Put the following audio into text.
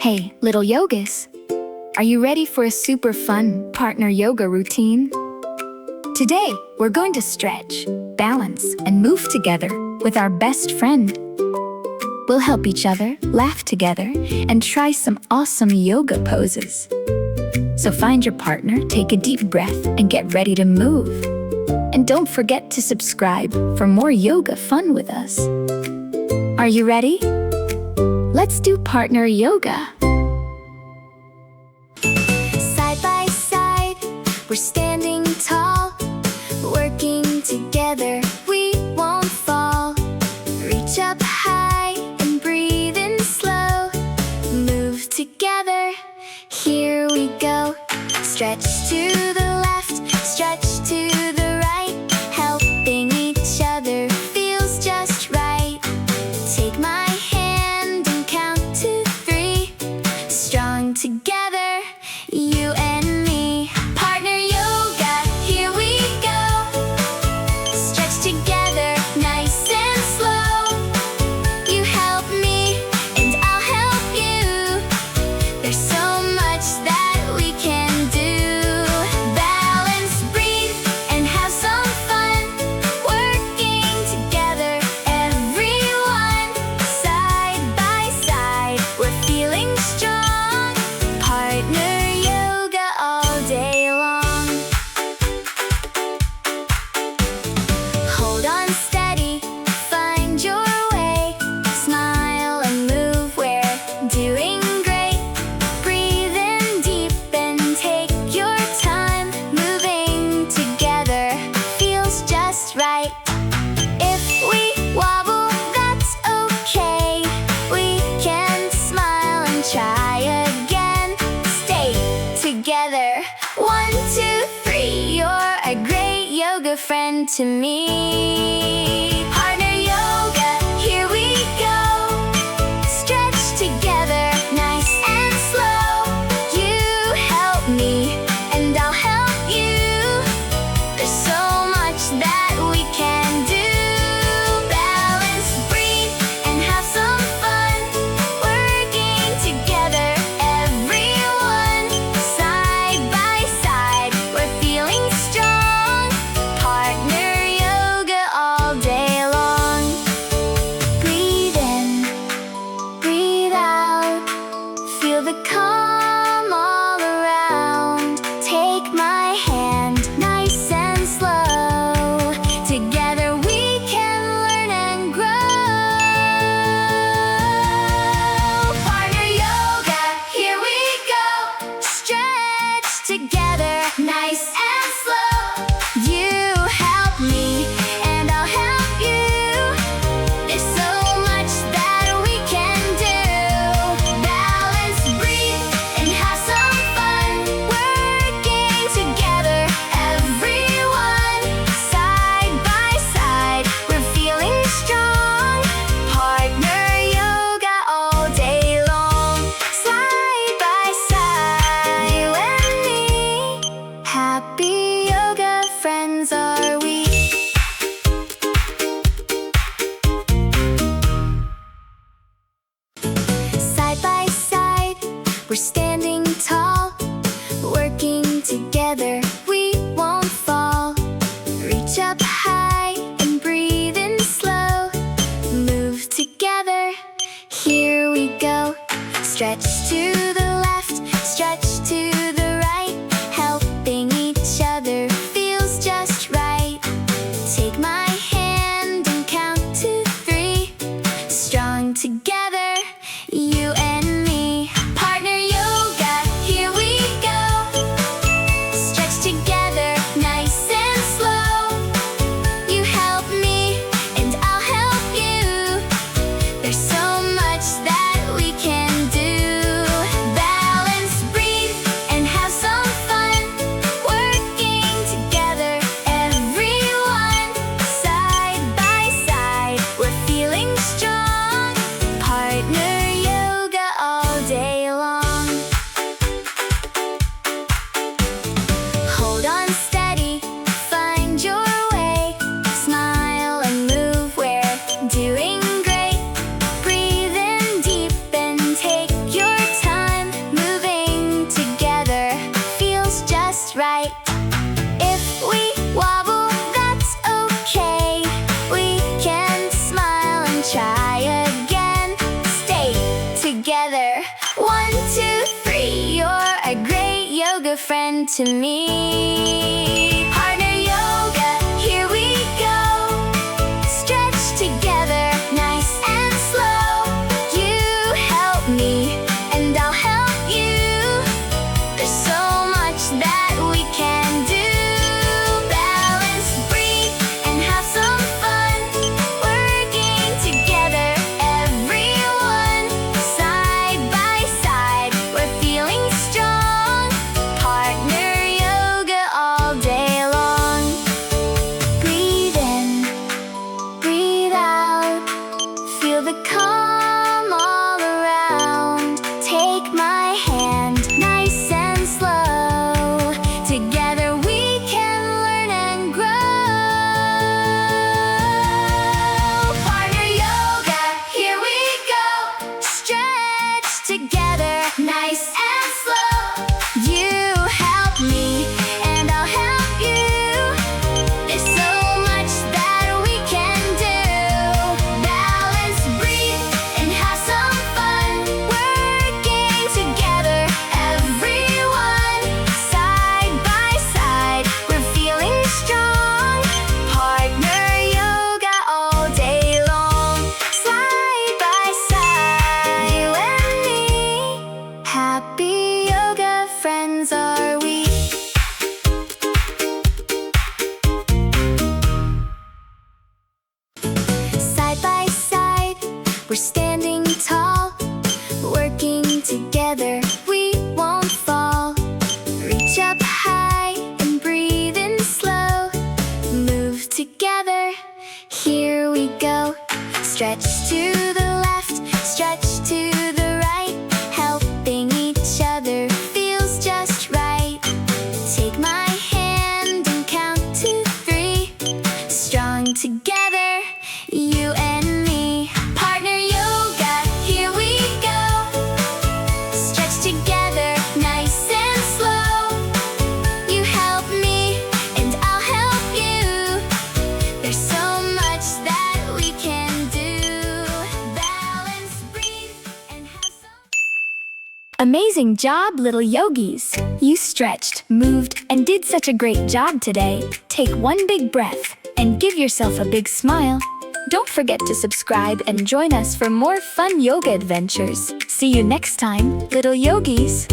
Hey, little yogis, are you ready for a super fun partner yoga routine? Today, we're going to stretch, balance, and move together with our best friend. We'll help each other, laugh together, and try some awesome yoga poses. So find your partner, take a deep breath, and get ready to move. And don't forget to subscribe for more yoga fun with us. Are you ready? Let's do partner yoga. Side by side, we're standing tall. Working together, we won't fall. Reach up high and breathe in slow. Move together, here we go. Stretch to the left, stretch to the right. Helping each other feels just right. Take my hand and count to 3. Strong together, you and me. Partner yoga, here we go. Stretch together, nice and slow. You help me and I'll help you. There's so much that we can do. Balance, breathe, and have some fun. Working together, everyone. Side by side, we're feeling strong. Partner yoga all day long. Hold on steady, find your way. Smile and move, we're doing great. Breathe in deep and take your time. Moving together feels just right. If we wobble, that's okay. We can smile and try again. Stay together. 1, 2, 3. You're a great yoga friend to me. Partner yoga, here we go. Stretch together, nice and slow. You help me and I'll help you. There's so much that we can do. Balance, breathe, and have some fun. Working together, everyone. Side by side, we're feeling strong. Partner yoga all day long. Breathe in, breathe out. Feel the calm all around. Take my hand, nice and slow. Together we can learn and grow. Partner yoga, here we go. Stretch together, nice and slow. You help me and I'll help you. There's so much that we can do. Balance, breathe, and have some fun. Working together, everyone. Side by side, we're feeling strong. Partner yoga all day long. Side by side, you and me. Happy yoga friends are we. Side by side, we're standing tall. Working together, we won't fall. Reach up high and breathe in slow. Move together, here we go. Stretch to the left, stretch to the right. Helping each other feels just right. Take my hand and count to 3. Strong together, you and me. Partner yoga, here we go. Stretch together, nice and slow. You help me and I'll help you. There's so much that we can do. together. 1, 2, 3, you're a great yoga friend to me. Partner yoga, here we go. Stretch together, nice and slow. You help me, and I'll help you. There's so much that we can do. Balance, breathe, and have some fun. Working together, everyone. Side by side, we're feeling strong. Partner yoga all day long. Breathe in, breathe out. Feel the calm all around. Take my hand, nice and slow. Together we can learn and grow. Partner yoga, here we go. Stretch together, nice and slow. You help me, and I'll help you. There's so much that we can do. Balance, breathe, and have some fun. Working together, everyone. Side by side, we're feeling strong. Partner yoga all day long. Side by side, you and me. Happy yoga friends are we. Side by side, we're standing tall. Working together, we won't fall. Reach up high and breathe in slow. Move together, here we go. Stretch to the left, stretch to the right. Helping each other feels just right. Take my hand and count to 3. Strong together, you and me. Partner yoga, here we go. Stretch together, nice and slow. You help me, and I'll help you. There's so much that we can do. Balance, breathe, and have some. Amazing job, little yogis! You stretched, moved, and did such a great job today. Take one big breath and give yourself a big smile. Don't forget to subscribe and join us for more fun yoga adventures. See you next time, little yogis!